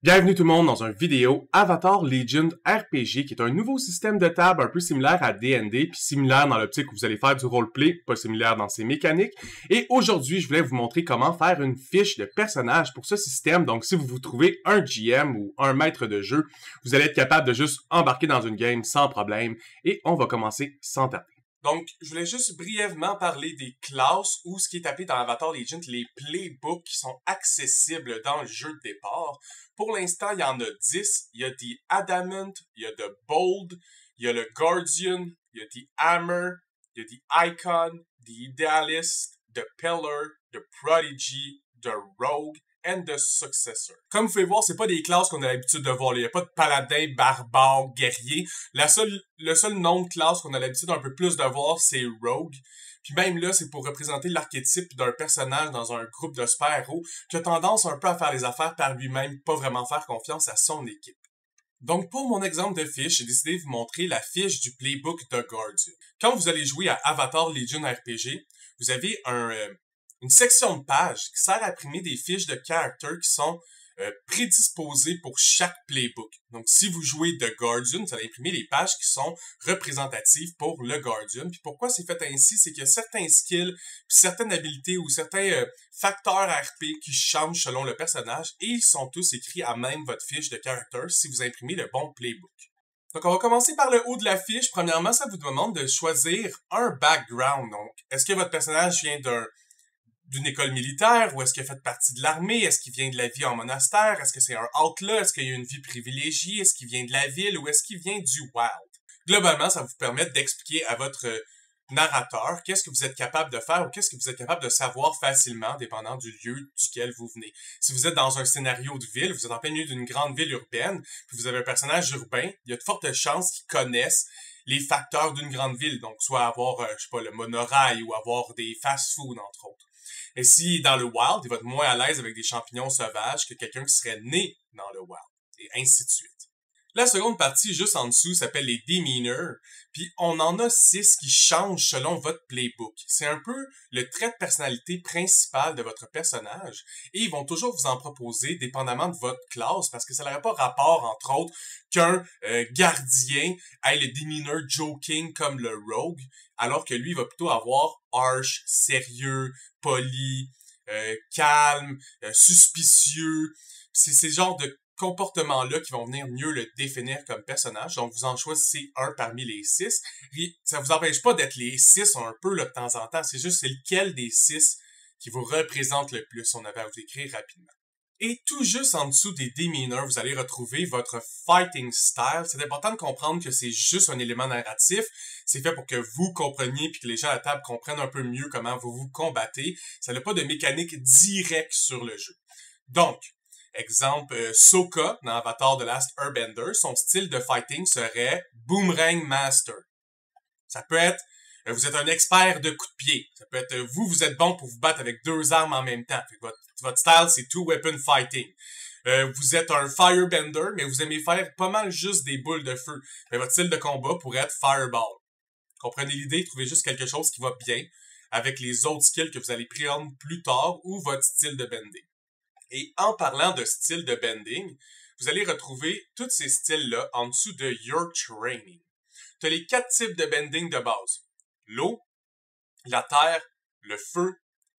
Bienvenue tout le monde dans une vidéo Avatar Legend RPG qui est un nouveau système de table un peu similaire à D&D puis similaire dans l'optique où vous allez faire du roleplay, pas similaire dans ses mécaniques. Et aujourd'hui, je voulais vous montrer comment faire une fiche de personnage pour ce système. Donc si vous vous trouvez un GM ou un maître de jeu, vous allez être capable de juste embarquer dans une game sans problème et on va commencer sans tarder. Donc, je voulais juste brièvement parler des classes ou ce qui est appelé dans Avatar Legend les playbooks qui sont accessibles dans le jeu de départ. Pour l'instant, il y en a 10. Il y a The Adamant, il y a The Bold, il y a le Guardian, il y a The Hammer, il y a The Icon, The Idealist, The Pillar, The Prodigy, The Rogue, and the Successor. Comme vous pouvez voir, c'est pas des classes qu'on a l'habitude de voir. Il n'y a pas de paladin, barbare, guerrier. Le seul nom de classe qu'on a l'habitude un peu plus de voir, c'est Rogue. Puis même là, c'est pour représenter l'archétype d'un personnage dans un groupe de super-héros qui a tendance un peu à faire les affaires par lui-même, pas vraiment faire confiance à son équipe. Donc, pour mon exemple de fiche, j'ai décidé de vous montrer la fiche du playbook de Guardian. Quand vous allez jouer à Avatar Legion RPG, vous avez une section de pages qui sert à imprimer des fiches de characters qui sont prédisposées pour chaque playbook. Donc, si vous jouez The Guardian, vous allez imprimer les pages qui sont représentatives pour le Guardian. Puis pourquoi c'est fait ainsi? C'est qu'il y a certains skills, puis certaines habilités ou certains facteurs RP qui changent selon le personnage et ils sont tous écrits à même votre fiche de character si vous imprimez le bon playbook. Donc, on va commencer par le haut de la fiche. Premièrement, ça vous demande de choisir un background. Donc, est-ce que votre personnage vient d'une école militaire ou est-ce qu'il a fait partie de l'armée? Est-ce qu'il vient de la vie en monastère? Est-ce que c'est un outlaw? Est-ce qu'il a une vie privilégiée? Est-ce qu'il vient de la ville ou est-ce qu'il vient du wild? Globalement, ça va vous permettre d'expliquer à votre narrateur qu'est-ce que vous êtes capable de faire ou qu'est-ce que vous êtes capable de savoir facilement dépendant du lieu duquel vous venez. Si vous êtes dans un scénario de ville, vous êtes en plein milieu d'une grande ville urbaine, puis vous avez un personnage urbain, il y a de fortes chances qu'il connaisse les facteurs d'une grande ville. Donc, soit avoir, je sais pas, le monorail ou avoir des fast-food, entre autres. Et si dans le wild, il va être moins à l'aise avec des champignons sauvages que quelqu'un qui serait né dans le wild, et ainsi de suite. La seconde partie, juste en dessous, s'appelle les demeanors, puis on en a 6 qui changent selon votre playbook. C'est un peu le trait de personnalité principal de votre personnage, et ils vont toujours vous en proposer dépendamment de votre classe, parce que ça n'aurait pas rapport, entre autres, qu'un gardien ait le demeanor joking comme le rogue, alors que lui va plutôt avoir harsh, sérieux, poli, calme, suspicieux. C'est ces genres de comportements-là qui vont venir mieux le définir comme personnage. Donc, vous en choisissez un parmi les 6. Et ça vous empêche pas d'être les 6 un peu là, de temps en temps. C'est juste c'est lequel des 6 qui vous représente le plus. On avait à vous écrire rapidement. Et tout juste en dessous des demeanors, vous allez retrouver votre fighting style. C'est important de comprendre que c'est juste un élément narratif. C'est fait pour que vous compreniez puis que les gens à la table comprennent un peu mieux comment vous vous combattez. Ça n'a pas de mécanique directe sur le jeu. Donc, exemple, Sokka, dans Avatar The Last Airbender, son style de fighting serait Boomerang Master. Ça peut être, vous êtes un expert de coups de pied. Ça peut être, vous êtes bon pour vous battre avec 2 armes en même temps. Votre style, c'est Two Weapon Fighting. Vous êtes un Firebender, mais vous aimez faire pas mal juste des boules de feu. Mais votre style de combat pourrait être Fireball. Comprenez l'idée, trouvez juste quelque chose qui va bien avec les autres skills que vous allez prendre plus tard ou votre style de bending. Et en parlant de style de bending, vous allez retrouver tous ces styles-là en dessous de Your Training. Tu as les 4 types de bending de base. L'eau, la terre, le feu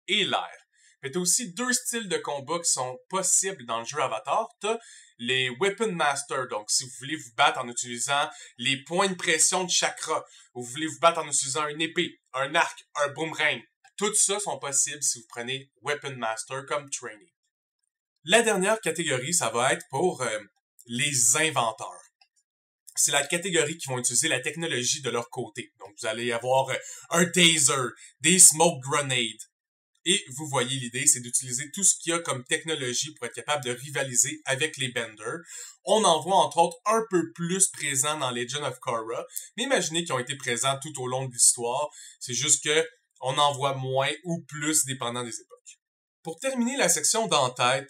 et l'air. Mais tu as aussi 2 styles de combat qui sont possibles dans le jeu Avatar. Tu as les Weapon Master, donc si vous voulez vous battre en utilisant les points de pression de chakra, ou vous voulez vous battre en utilisant une épée, un arc, un boomerang. Tout ça sont possibles si vous prenez Weapon Master comme training. La dernière catégorie, ça va être pour les inventeurs. C'est la catégorie qui vont utiliser la technologie de leur côté. Donc, vous allez avoir un taser, des smoke grenades. Et vous voyez l'idée, c'est d'utiliser tout ce qu'il y a comme technologie pour être capable de rivaliser avec les benders. On en voit entre autres un peu plus présents dans Legend of Korra, mais imaginez qu'ils ont été présents tout au long de l'histoire. C'est juste que on en voit moins ou plus dépendant des époques. Pour terminer la section d'en-tête,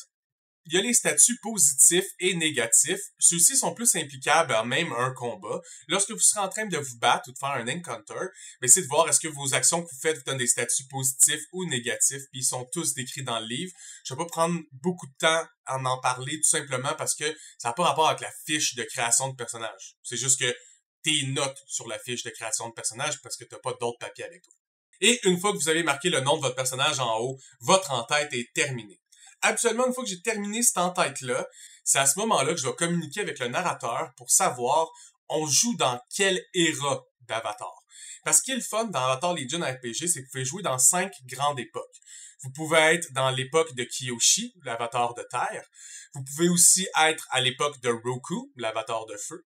Il y a les statuts positifs et négatifs. Ceux-ci sont plus implicables en même un combat. Lorsque vous serez en train de vous battre ou de faire un encounter, essayez de voir est-ce que vos actions que vous faites vous donnent des statuts positifs ou négatifs, puis ils sont tous décrits dans le livre. Je vais pas prendre beaucoup de temps à en parler tout simplement parce que ça n'a pas rapport avec la fiche de création de personnage. C'est juste que tes notes sur la fiche de création de personnage parce que t'as pas d'autres papiers avec toi. Et une fois que vous avez marqué le nom de votre personnage en haut, votre en-tête est terminée. Habituellement, une fois que j'ai terminé cette en-tête-là, c'est à ce moment-là que je vais communiquer avec le narrateur pour savoir on joue dans quelle éra d'Avatar. Parce ce qui est le fun dans Avatar Legion RPG, c'est que vous pouvez jouer dans 5 grandes époques. Vous pouvez être dans l'époque de Kyoshi, l'avatar de terre. Vous pouvez aussi être à l'époque de Roku, l'avatar de feu.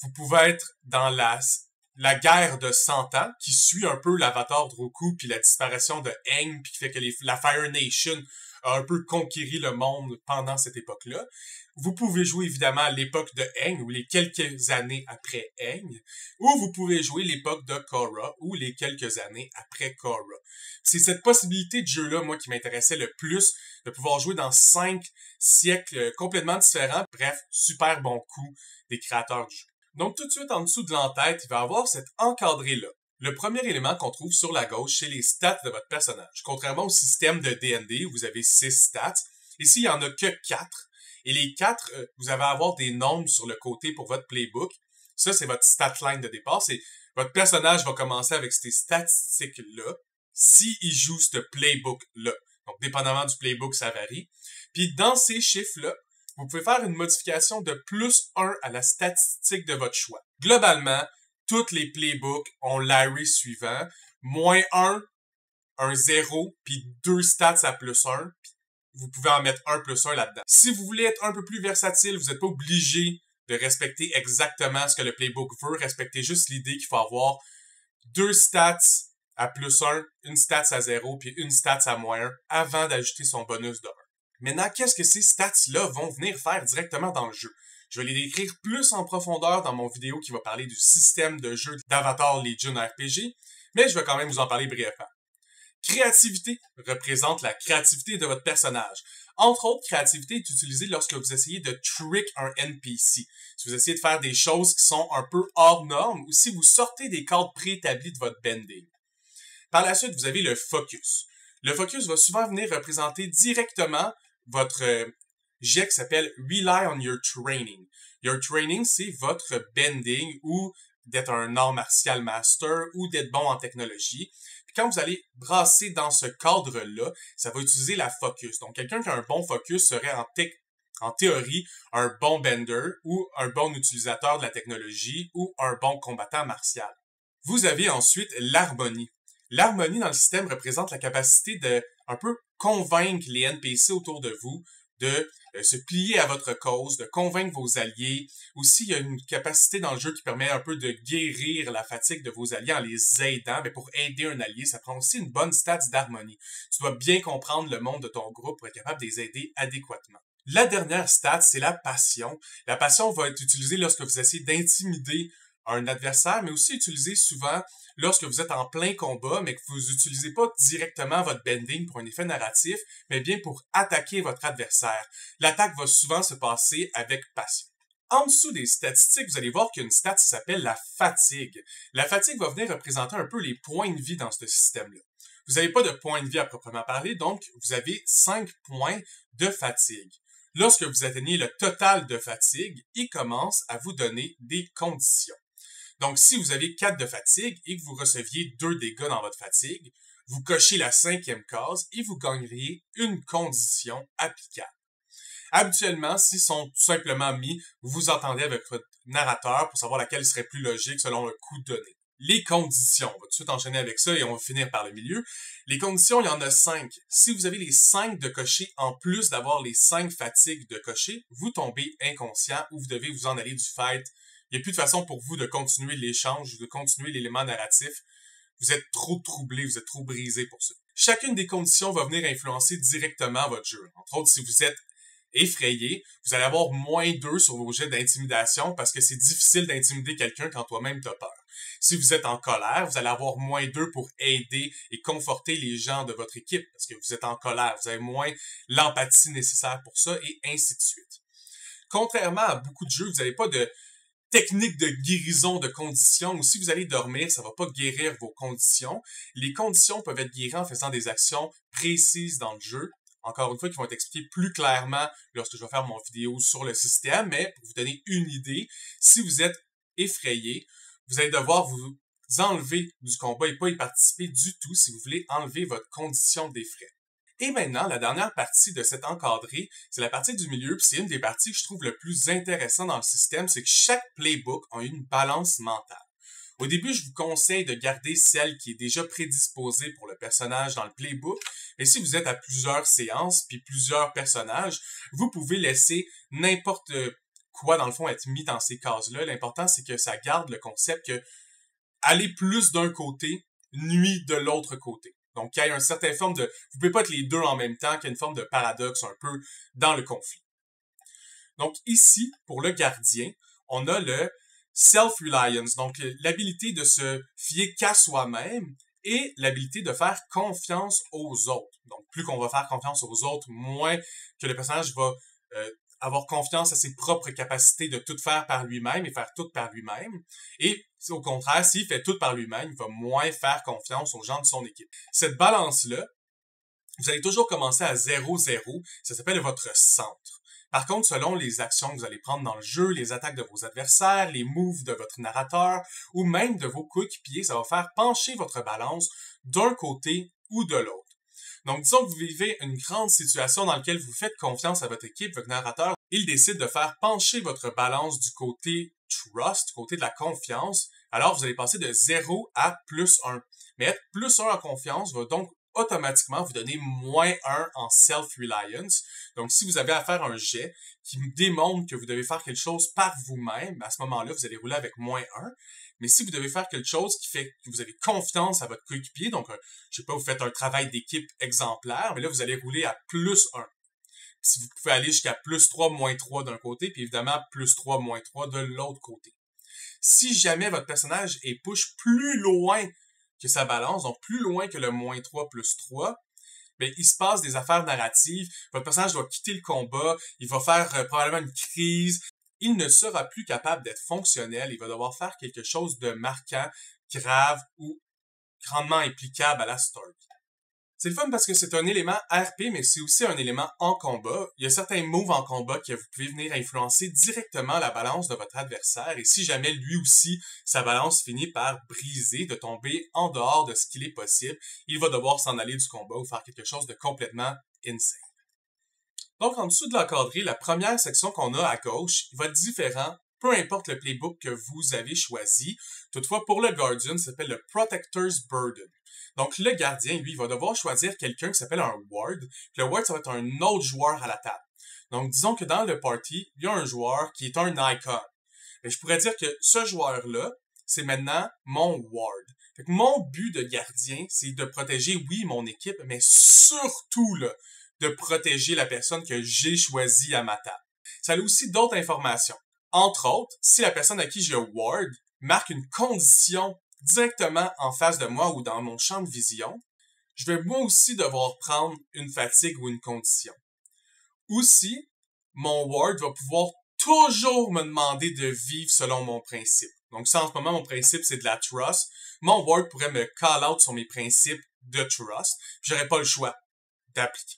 Vous pouvez être dans la guerre de 100 ans, qui suit un peu l'avatar de Roku, puis la disparition de Aang, puis qui fait que la Fire Nation a un peu conquéri le monde pendant cette époque-là. Vous pouvez jouer évidemment à l'époque de Aang, ou les quelques années après Aang, ou vous pouvez jouer l'époque de Korra, ou les quelques années après Korra. C'est cette possibilité de jeu-là, moi, qui m'intéressait le plus, de pouvoir jouer dans 5 siècles complètement différents. Bref, super bon coup des créateurs du jeu. Donc tout de suite en dessous de l'entête, il va y avoir cet encadré-là. Le premier élément qu'on trouve sur la gauche, c'est les stats de votre personnage. Contrairement au système de D&D où vous avez 6 stats, ici il n'y en a que 4. Et les 4, vous allez avoir des nombres sur le côté pour votre playbook. Ça, c'est votre stat line de départ. C'est votre personnage va commencer avec ces statistiques-là s'il joue ce playbook-là. Donc, dépendamment du playbook, ça varie. Puis dans ces chiffres-là, vous pouvez faire une modification de plus 1 à la statistique de votre choix. Globalement, tous les playbooks ont l'array suivant, moins 1, un 0, puis 2 stats à plus 1, puis vous pouvez en mettre 1 plus 1 là-dedans. Si vous voulez être un peu plus versatile, vous n'êtes pas obligé de respecter exactement ce que le playbook veut, respectez juste l'idée qu'il faut avoir 2 stats à plus 1, une stats à 0, puis une stats à moins 1, avant d'ajouter son bonus de 1. Maintenant, qu'est-ce que ces stats-là vont venir faire directement dans le jeu? Je vais les décrire plus en profondeur dans mon vidéo qui va parler du système de jeu d'Avatar Legion RPG, mais je vais quand même vous en parler brièvement. Créativité représente la créativité de votre personnage. Entre autres, créativité est utilisée lorsque vous essayez de trick un NPC. Si vous essayez de faire des choses qui sont un peu hors normes ou si vous sortez des cadres préétablis de votre bending. Par la suite, vous avez le focus. Le focus va souvent venir représenter directement votre jet qui s'appelle Rely on your training. Your training, c'est votre bending ou d'être un art martial master ou d'être bon en technologie. Puis quand vous allez brasser dans ce cadre-là, ça va utiliser la focus. Donc, quelqu'un qui a un bon focus serait en théorie un bon bender ou un bon utilisateur de la technologie ou un bon combattant martial. Vous avez ensuite l'harmonie. L'harmonie dans le système représente la capacité de un peu convaincre les NPC autour de vous de se plier à votre cause, de convaincre vos alliés. Aussi, il y a une capacité dans le jeu qui permet un peu de guérir la fatigue de vos alliés en les aidant. Mais pour aider un allié, ça prend aussi une bonne stats d'harmonie. Tu dois bien comprendre le monde de ton groupe pour être capable de les aider adéquatement. La dernière stat, c'est la passion. La passion va être utilisée lorsque vous essayez d'intimider un adversaire, mais aussi utilisée souvent lorsque vous êtes en plein combat, mais que vous n'utilisez pas directement votre bending pour un effet narratif, mais bien pour attaquer votre adversaire. L'attaque va souvent se passer avec passion. En dessous des statistiques, vous allez voir qu'il y a une stat qui s'appelle la fatigue. La fatigue va venir représenter un peu les points de vie dans ce système-là. Vous n'avez pas de points de vie à proprement parler, donc vous avez 5 points de fatigue. Lorsque vous atteignez le total de fatigue, il commence à vous donner des conditions. Donc, si vous avez 4 de fatigue et que vous receviez 2 dégâts dans votre fatigue, vous cochez la 5e case et vous gagneriez une condition applicable. Habituellement, s'ils sont tout simplement mis, vous vous entendez avec votre narrateur pour savoir laquelle serait plus logique selon le coup donné. Les conditions, on va tout de suite enchaîner avec ça et on va finir par le milieu. Les conditions, il y en a 5. Si vous avez les 5 de cocher en plus d'avoir les 5 fatigues de cocher, vous tombez inconscient ou vous devez vous en aller du fight. Il n'y a plus de façon pour vous de continuer l'échange, de continuer l'élément narratif. Vous êtes trop troublé, vous êtes trop brisé pour ça. Chacune des conditions va venir influencer directement votre jeu. Entre autres, si vous êtes effrayé, vous allez avoir -2 sur vos jets d'intimidation parce que c'est difficile d'intimider quelqu'un quand toi-même t'as peur. Si vous êtes en colère, vous allez avoir -2 pour aider et conforter les gens de votre équipe parce que vous êtes en colère. Vous avez moins l'empathie nécessaire pour ça et ainsi de suite. Contrairement à beaucoup de jeux, vous n'avez pas de technique de guérison de conditions ou si vous allez dormir, ça va pas guérir vos conditions. Les conditions peuvent être guéries en faisant des actions précises dans le jeu. Encore une fois, qui vont être expliquées plus clairement lorsque je vais faire mon vidéo sur le système, mais pour vous donner une idée, si vous êtes effrayé, vous allez devoir vous enlever du combat et pas y participer du tout si vous voulez enlever votre condition d'effraie. Et maintenant, la dernière partie de cet encadré, c'est la partie du milieu, puis c'est une des parties que je trouve le plus intéressant dans le système, c'est que chaque playbook a une balance mentale. Au début, je vous conseille de garder celle qui est déjà prédisposée pour le personnage dans le playbook, mais si vous êtes à plusieurs séances, puis plusieurs personnages, vous pouvez laisser n'importe quoi, dans le fond, être mis dans ces cases-là. L'important, c'est que ça garde le concept que aller plus d'un côté nuit de l'autre côté. Donc, il y a une certaine forme de... Vous pouvez pas être les deux en même temps, qu'il y a une forme de paradoxe un peu dans le conflit. Donc, ici, pour le gardien, on a le self-reliance, donc l'habilité de se fier qu'à soi-même et l'habilité de faire confiance aux autres. Donc, plus qu'on va faire confiance aux autres, moins que le personnage va avoir confiance à ses propres capacités de tout faire par lui-même et faire tout par lui-même. Et au contraire, s'il fait tout par lui-même, il va moins faire confiance aux gens de son équipe. Cette balance-là, vous allez toujours commencer à 0-0. Ça s'appelle votre centre. Par contre, selon les actions que vous allez prendre dans le jeu, les attaques de vos adversaires, les moves de votre narrateur ou même de vos coéquipiers, ça va faire pencher votre balance d'un côté ou de l'autre. Donc, disons que vous vivez une grande situation dans laquelle vous faites confiance à votre équipe, votre narrateur, il décide de faire pencher votre balance du côté trust, du côté de la confiance, alors vous allez passer de 0 à +1. Mais être +1 en confiance va donc automatiquement vous donner -1 en self-reliance. Donc, si vous avez à faire un jet qui démontre que vous devez faire quelque chose par vous-même, à ce moment-là, vous allez rouler avec -1. Mais si vous devez faire quelque chose qui fait que vous avez confiance à votre coéquipier, donc, je sais pas, vous faites un travail d'équipe exemplaire, mais là, vous allez rouler à +1. Si vous pouvez aller jusqu'à +3, -3 d'un côté, puis évidemment, +3, -3 de l'autre côté. Si jamais votre personnage est push plus loin que sa balance, donc plus loin que le -3 +3, ben, il se passe des affaires narratives, votre personnage doit quitter le combat, il va faire probablement une crise, il ne sera plus capable d'être fonctionnel, il va devoir faire quelque chose de marquant, grave ou grandement implicable à la story. C'est le fun parce que c'est un élément RP, mais c'est aussi un élément en combat. Il y a certains moves en combat que vous pouvez venir influencer directement la balance de votre adversaire, et si jamais lui aussi, sa balance finit par briser, de tomber en dehors de ce qu'il est possible, il va devoir s'en aller du combat ou faire quelque chose de complètement insane. Donc, en dessous de l'encadré, la première section qu'on a à gauche va être différent, peu importe le playbook que vous avez choisi. Toutefois, pour le Guardian, ça s'appelle le Protector's Burden. Donc, le gardien, lui, il va devoir choisir quelqu'un qui s'appelle un Ward. Le Ward, ça va être un autre joueur à la table. Donc, disons que dans le party, il y a un joueur qui est un icon. Et je pourrais dire que ce joueur-là, c'est maintenant mon Ward. Fait que mon but de gardien, c'est de protéger, oui, mon équipe, mais surtout, là, de protéger la personne que j'ai choisie à ma table. Ça a aussi d'autres informations. Entre autres, si la personne à qui j'ai Ward marque une condition directement en face de moi ou dans mon champ de vision, je vais moi aussi devoir prendre une fatigue ou une condition. Aussi, mon Ward va pouvoir toujours me demander de vivre selon mon principe. Donc ça, en ce moment, mon principe, c'est de la trust. Mon Ward pourrait me call out sur mes principes de trust. J'aurais pas le choix d'appliquer.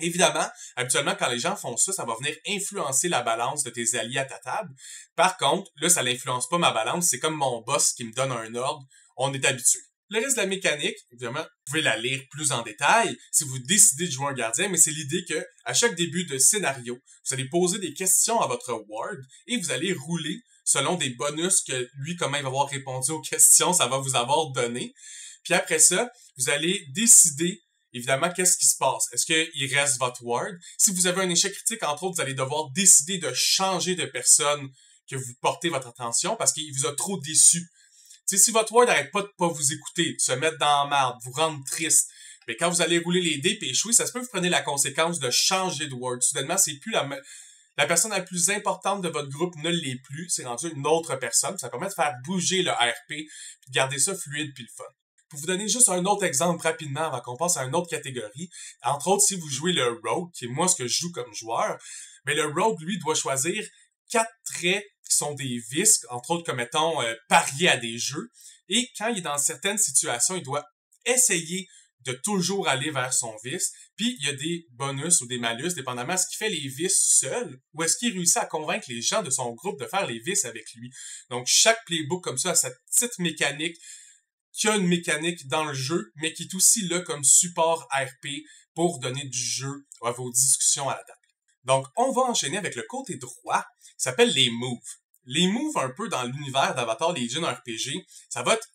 Évidemment, habituellement, quand les gens font ça, ça va venir influencer la balance de tes alliés à ta table. Par contre, là, ça n'influence pas ma balance. C'est comme mon boss qui me donne un ordre. On est habitué. Le reste de la mécanique, évidemment, vous pouvez la lire plus en détail si vous décidez de jouer un gardien, mais c'est l'idée que, à chaque début de scénario, vous allez poser des questions à votre Ward et vous allez rouler selon des bonus que lui, comment il va avoir répondu aux questions, ça va vous avoir donné. Puis après ça, vous allez décider évidemment, qu'est-ce qui se passe? Est-ce qu'il reste votre Ward? Si vous avez un échec critique, entre autres, vous allez devoir décider de changer de personne que vous portez votre attention parce qu'il vous a trop déçu. T'sais, si votre Ward n'arrête pas de pas vous écouter, de se mettre dans la merde, vous rendre triste, mais quand vous allez rouler les dés et échouer, ça se peut que vous prenez la conséquence de changer de Ward. Soudainement, c'est plus La personne la plus importante de votre groupe ne l'est plus, c'est rendu une autre personne. Ça permet de faire bouger le RP, puis de garder ça fluide puis le fun. Pour vous donner juste un autre exemple rapidement avant qu'on passe à une autre catégorie, entre autres, si vous jouez le Rogue, qui est moi ce que je joue comme joueur, mais le Rogue, lui, doit choisir 4 traits qui sont des vices, entre autres comme mettons parier à des jeux, et quand il est dans certaines situations, il doit essayer de toujours aller vers son vice, puis il y a des bonus ou des malus, dépendamment de ce qu'il fait les vices seul, ou est-ce qu'il réussit à convaincre les gens de son groupe de faire les vices avec lui. Donc chaque playbook comme ça a sa petite mécanique, qui a une mécanique dans le jeu, mais qui est aussi là comme support RP pour donner du jeu à vos discussions à la table. Donc, on va enchaîner avec le côté droit, qui s'appelle les moves. Les moves, un peu dans l'univers d'Avatar Legion RPG, ça va être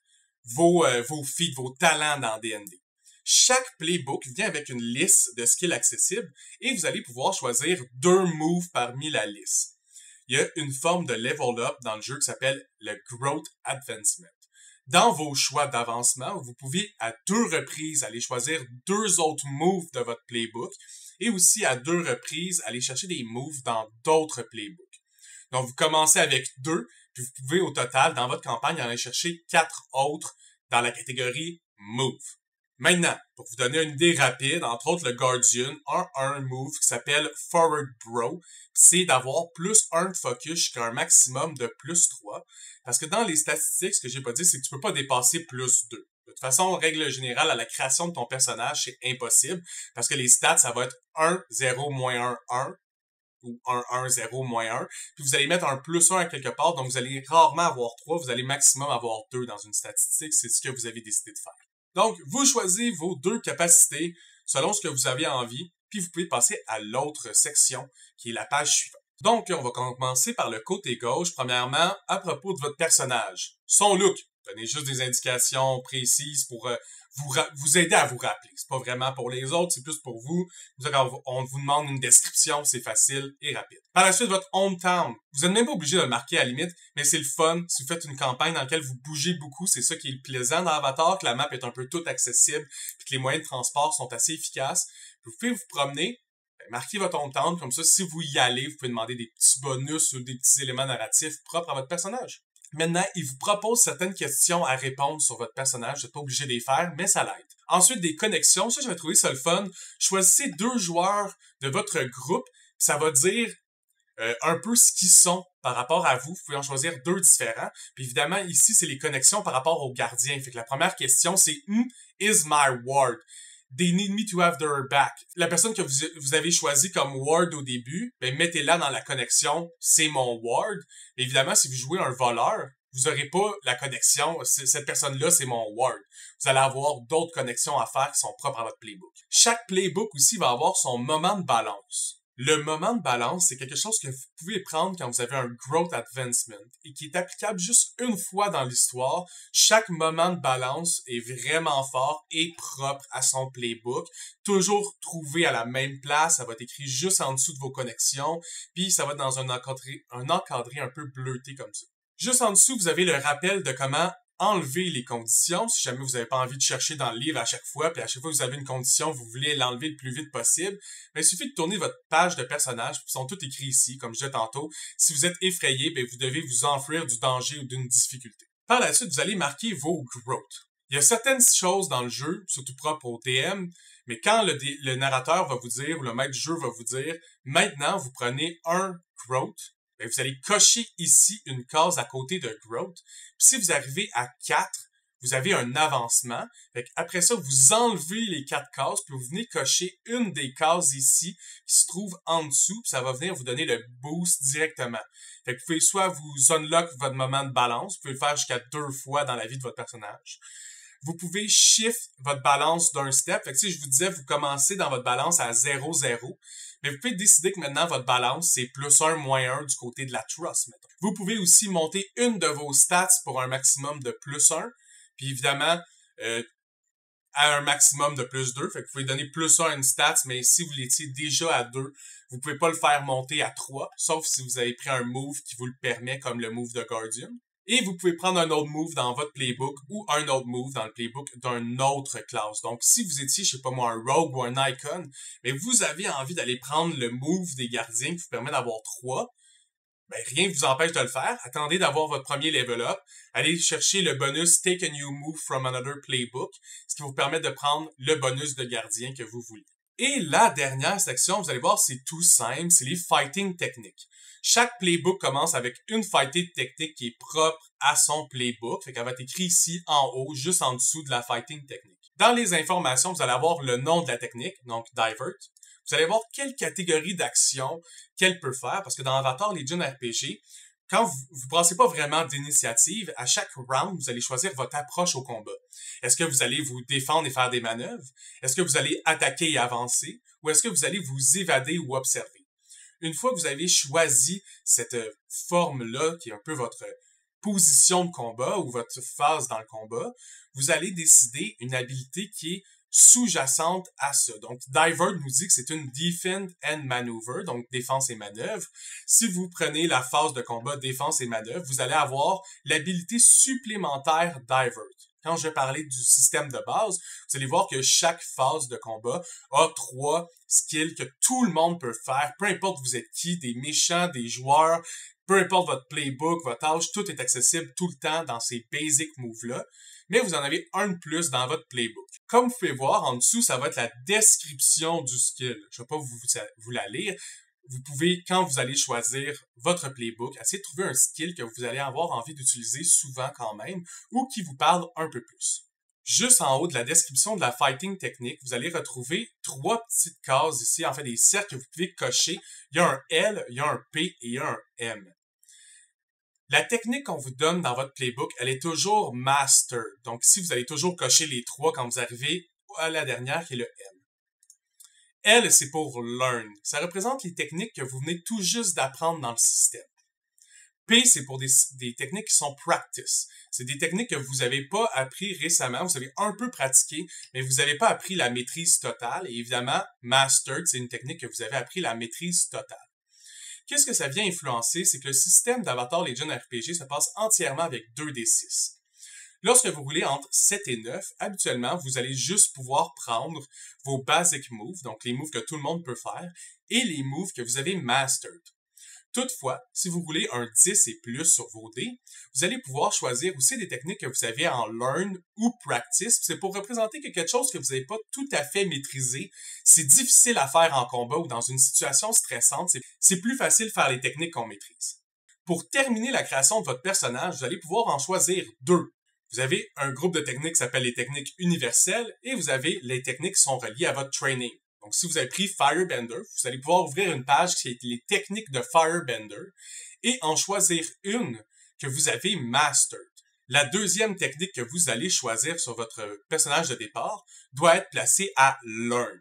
vos feats, vos talents dans D&D. Chaque playbook vient avec une liste de skills accessibles et vous allez pouvoir choisir 2 moves parmi la liste. Il y a une forme de level up dans le jeu qui s'appelle le Growth Advancement. Dans vos choix d'avancement, vous pouvez à 2 reprises aller choisir 2 autres moves de votre playbook et aussi à 2 reprises aller chercher des moves dans d'autres playbooks. Donc vous commencez avec 2, puis vous pouvez au total dans votre campagne aller chercher 4 autres dans la catégorie move. Maintenant, pour vous donner une idée rapide, entre autres le Guardian a un move qui s'appelle Forward Bro, c'est d'avoir plus 1 de focus jusqu'à un maximum de plus 3, parce que dans les statistiques, ce que j'ai pas dit, c'est que tu peux pas dépasser plus 2. De toute façon, règle générale, à la création de ton personnage, c'est impossible, parce que les stats, ça va être 1, 0, moins 1, 1, ou 1, 1, 0, moins 1, puis vous allez mettre un plus 1 à quelque part, donc vous allez rarement avoir 3, vous allez maximum avoir 2 dans une statistique, c'est ce que vous avez décidé de faire. Donc, vous choisissez vos 2 capacités selon ce que vous avez envie, puis vous pouvez passer à l'autre section, qui est la page suivante. Donc, on va commencer par le côté gauche. Premièrement, à propos de votre personnage. Son look. Donnez juste des indications précises pour vous aider à vous rappeler. C'est pas vraiment pour les autres, c'est plus pour vous. On vous demande une description, c'est facile et rapide. Par la suite, votre hometown. Vous n'êtes même pas obligé de le marquer à la limite, mais c'est le fun. Si vous faites une campagne dans laquelle vous bougez beaucoup, c'est ça qui est le plaisant dans Avatar, que la map est un peu toute accessible, puis que les moyens de transport sont assez efficaces. Vous pouvez vous promener, marquez votre hometown, comme ça, si vous y allez, vous pouvez demander des petits bonus ou des petits éléments narratifs propres à votre personnage. Maintenant, il vous propose certaines questions à répondre sur votre personnage. Vous n'êtes pas obligé de les faire, mais ça l'aide. Ensuite, des connexions. Ça, j'avais trouvé ça le fun. Choisissez 2 joueurs de votre groupe. Ça va dire un peu ce qu'ils sont par rapport à vous. Vous pouvez en choisir 2 différents. Puis évidemment, ici, c'est les connexions par rapport aux gardiens. Fait que la première question, c'est « Who is my ward? » They need me to have their back. La personne que vous avez choisie comme ward au début, ben mettez-la dans la connexion, c'est mon ward. Et évidemment, si vous jouez un voleur, vous n'aurez pas la connexion, cette personne-là, c'est mon ward. Vous allez avoir d'autres connexions à faire qui sont propres à votre playbook. Chaque playbook aussi va avoir son moment de balance. Le moment de balance, c'est quelque chose que vous pouvez prendre quand vous avez un Growth Advancement et qui est applicable juste une fois dans l'histoire. Chaque moment de balance est vraiment fort et propre à son playbook. Toujours trouvé à la même place, ça va être écrit juste en dessous de vos connexions, puis ça va être dans un encadré un peu bleuté comme ça. Juste en dessous, vous avez le rappel de comment enlever les conditions, si jamais vous n'avez pas envie de chercher dans le livre à chaque fois, puis à chaque fois que vous avez une condition, vous voulez l'enlever le plus vite possible, ben, il suffit de tourner votre page de personnages, puis ils sont tous écrits ici, comme je disais tantôt. Si vous êtes effrayé, ben, vous devez vous enfuir du danger ou d'une difficulté. Par la suite, vous allez marquer vos growths. Il y a certaines choses dans le jeu, surtout propres au DM, mais quand le narrateur va vous dire, ou le maître du jeu va vous dire, maintenant, vous prenez un growth, ben, vous allez cocher ici une case à côté de Growth. Puis si vous arrivez à 4, vous avez un avancement. Fait après ça, vous enlevez les 4 cases, puis vous venez cocher une des cases ici qui se trouve en dessous, puis ça va venir vous donner le boost directement. Fait que vous pouvez soit vous unlock votre moment de balance, vous pouvez le faire jusqu'à 2 fois dans la vie de votre personnage. Vous pouvez shift votre balance d'un step. Fait que si je vous disais, vous commencez dans votre balance à 0-0, mais vous pouvez décider que maintenant, votre balance, c'est plus 1, moins 1 du côté de la trust, mettons. Vous pouvez aussi monter une de vos stats pour un maximum de plus 1, puis évidemment, à un maximum de plus 2. Fait que vous pouvez donner plus 1 à une stat, mais si vous l'étiez déjà à 2, vous pouvez pas le faire monter à 3, sauf si vous avez pris un move qui vous le permet, comme le move de Guardian. Et vous pouvez prendre un autre move dans votre playbook ou un autre move dans le playbook d'un autre classe. Donc, si vous étiez, je sais pas moi, un rogue ou un icon, mais vous avez envie d'aller prendre le move des gardiens qui vous permet d'avoir 3, ben, rien ne vous empêche de le faire. Attendez d'avoir votre premier level up. Allez chercher le bonus Take a New Move from Another Playbook, ce qui vous permet de prendre le bonus de gardien que vous voulez. Et la dernière section, vous allez voir, c'est tout simple, c'est les fighting techniques. Chaque playbook commence avec une fighting technique qui est propre à son playbook. Fait qu'elle va être écrite ici en haut, juste en dessous de la fighting technique. Dans les informations, vous allez avoir le nom de la technique, donc Divert. Vous allez voir quelle catégorie d'action qu'elle peut faire, parce que dans Avatar Legion RPG, quand vous brassez pas vraiment d'initiative, à chaque round, vous allez choisir votre approche au combat. Est-ce que vous allez vous défendre et faire des manœuvres? Est-ce que vous allez attaquer et avancer? Ou est-ce que vous allez vous évader ou observer? Une fois que vous avez choisi cette forme-là, qui est un peu votre position de combat ou votre phase dans le combat, vous allez décider une habilité qui est sous-jacente à ça. Donc, Divert nous dit que c'est une Defend and Maneuver, donc défense et manœuvre. Si vous prenez la phase de combat défense et manœuvre, vous allez avoir l'habilité supplémentaire Divert. Quand je vais parler du système de base, vous allez voir que chaque phase de combat a 3 skills que tout le monde peut faire, peu importe vous êtes qui, des méchants, des joueurs, peu importe votre playbook, votre âge, tout est accessible tout le temps dans ces basic moves-là. Mais vous en avez un de plus dans votre playbook. Comme vous pouvez voir, en dessous, ça va être la description du skill. Je ne vais pas vous la lire. Vous pouvez, quand vous allez choisir votre playbook, essayer de trouver un skill que vous allez avoir envie d'utiliser souvent quand même, ou qui vous parle un peu plus. Juste en haut de la description de la fighting technique, vous allez retrouver 3 petites cases ici, en fait des cercles que vous pouvez cocher. Il y a un L, il y a un P et il y a un M. La technique qu'on vous donne dans votre playbook, elle est toujours master. Donc, si vous allez toujours cocher les 3 quand vous arrivez à la dernière, qui est le M. L, c'est pour learn. Ça représente les techniques que vous venez tout juste d'apprendre dans le système. P, c'est pour des techniques qui sont practice. C'est des techniques que vous n'avez pas appris récemment, vous avez un peu pratiqué, mais vous n'avez pas appris la maîtrise totale. Et évidemment, mastered, c'est une technique que vous avez appris la maîtrise totale. Qu'est-ce que ça vient influencer? C'est que le système d'Avatar Legion RPG se passe entièrement avec 2d6. Lorsque vous roulez entre 7 et 9, habituellement, vous allez juste pouvoir prendre vos basic moves, donc les moves que tout le monde peut faire, et les moves que vous avez mastered. Toutefois, si vous roulez un 10 et plus sur vos dés, vous allez pouvoir choisir aussi des techniques que vous avez en learn ou practice. C'est pour représenter que quelque chose que vous n'avez pas tout à fait maîtrisé. C'est difficile à faire en combat ou dans une situation stressante. C'est plus facile de faire les techniques qu'on maîtrise. Pour terminer la création de votre personnage, vous allez pouvoir en choisir 2. Vous avez un groupe de techniques qui s'appelle les techniques universelles et vous avez les techniques qui sont reliées à votre training. Donc, si vous avez pris Firebender, vous allez pouvoir ouvrir une page qui est les techniques de Firebender et en choisir une que vous avez mastered. La deuxième technique que vous allez choisir sur votre personnage de départ doit être placée à Learn.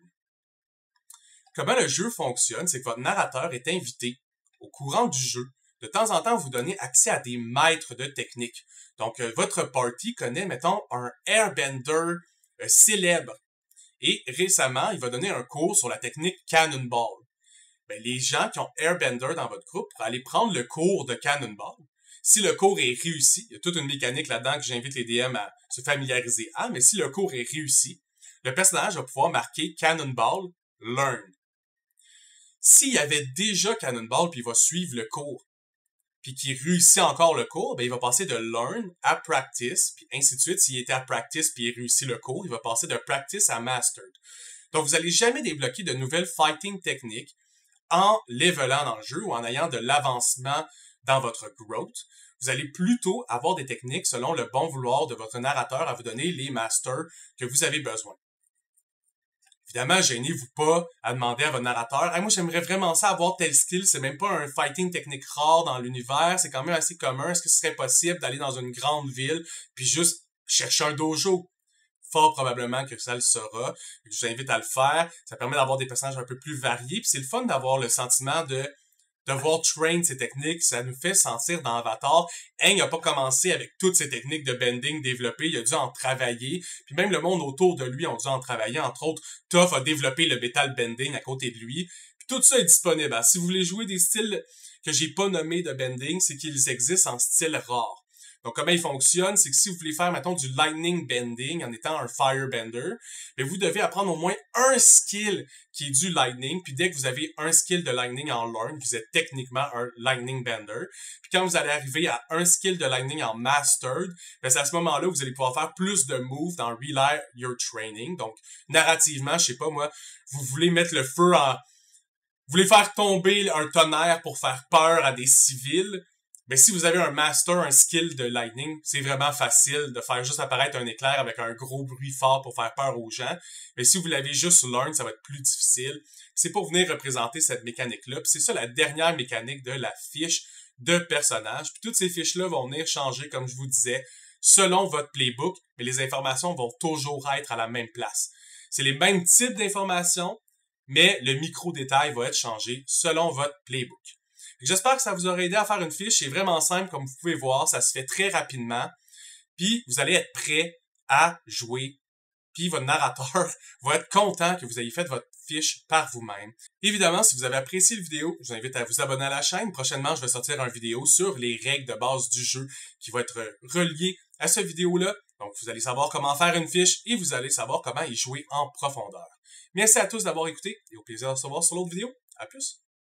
Comment le jeu fonctionne, c'est que votre narrateur est invité au courant du jeu de temps en temps vous donner accès à des maîtres de technique. Donc, votre party connaît, mettons, un Airbender célèbre. Et récemment, il va donner un cours sur la technique Cannonball. Ben, les gens qui ont Airbender dans votre groupe pourraient aller prendre le cours de Cannonball. Si le cours est réussi, il y a toute une mécanique là-dedans que j'invite les DM à se familiariser à, mais si le cours est réussi, le personnage va pouvoir marquer Cannonball Learn. S'il y avait déjà Cannonball puis il va suivre le cours, puis qu'il réussit encore le cours, ben il va passer de Learn à Practice, puis ainsi de suite. S'il était à Practice puis il réussit le cours, il va passer de Practice à Mastered. Donc, vous n'allez jamais débloquer de nouvelles fighting techniques en levelant dans le jeu ou en ayant de l'avancement dans votre growth. Vous allez plutôt avoir des techniques selon le bon vouloir de votre narrateur à vous donner les masters que vous avez besoin. Évidemment, gênez-vous pas à demander à votre narrateur « Hey, moi, j'aimerais vraiment ça avoir tel skill, c'est même pas un fighting technique rare dans l'univers, c'est quand même assez commun. Est-ce que ce serait possible d'aller dans une grande ville puis juste chercher un dojo? » Fort probablement que ça le sera. Je vous invite à le faire. Ça permet d'avoir des personnages un peu plus variés. Puis c'est le fun d'avoir le sentiment de devoir train ces techniques. Ça nous fait sentir dans Avatar. Aang n'a pas commencé avec toutes ces techniques de bending développées. Il a dû en travailler. Puis même le monde autour de lui a dû en travailler. Entre autres, Toph a développé le Betal Bending à côté de lui. Puis tout ça est disponible. Alors, si vous voulez jouer des styles que j'ai pas nommés de bending, c'est qu'ils existent en style rare. Donc, comment il fonctionne, c'est que si vous voulez faire, mettons, du lightning bending en étant un firebender, bien, vous devez apprendre au moins un skill qui est du lightning, puis dès que vous avez un skill de lightning en learn, vous êtes techniquement un lightning bender. Puis quand vous allez arriver à un skill de lightning en mastered, bien, c'est à ce moment-là où vous allez pouvoir faire plus de moves dans Relay Your Training. Donc, narrativement, je sais pas moi, vous voulez mettre le feu en... Vous voulez faire tomber un tonnerre pour faire peur à des civils. Ben, si vous avez un master, un skill de lightning, c'est vraiment facile de faire juste apparaître un éclair avec un gros bruit fort pour faire peur aux gens. Mais si vous l'avez juste learn, ça va être plus difficile. C'est pour venir représenter cette mécanique-là. Puis c'est ça la dernière mécanique de la fiche de personnage. Puis toutes ces fiches-là vont venir changer, comme je vous disais, selon votre playbook, mais les informations vont toujours être à la même place. C'est les mêmes types d'informations, mais le micro-détail va être changé selon votre playbook. J'espère que ça vous aura aidé à faire une fiche. C'est vraiment simple, comme vous pouvez voir. Ça se fait très rapidement. Puis, vous allez être prêt à jouer. Puis, votre narrateur va être content que vous ayez fait votre fiche par vous-même. Évidemment, si vous avez apprécié la vidéo, je vous invite à vous abonner à la chaîne. Prochainement, je vais sortir une vidéo sur les règles de base du jeu qui va être reliée à cette vidéo-là. Donc, vous allez savoir comment faire une fiche et vous allez savoir comment y jouer en profondeur. Merci à tous d'avoir écouté et au plaisir de se revoir sur l'autre vidéo. À plus!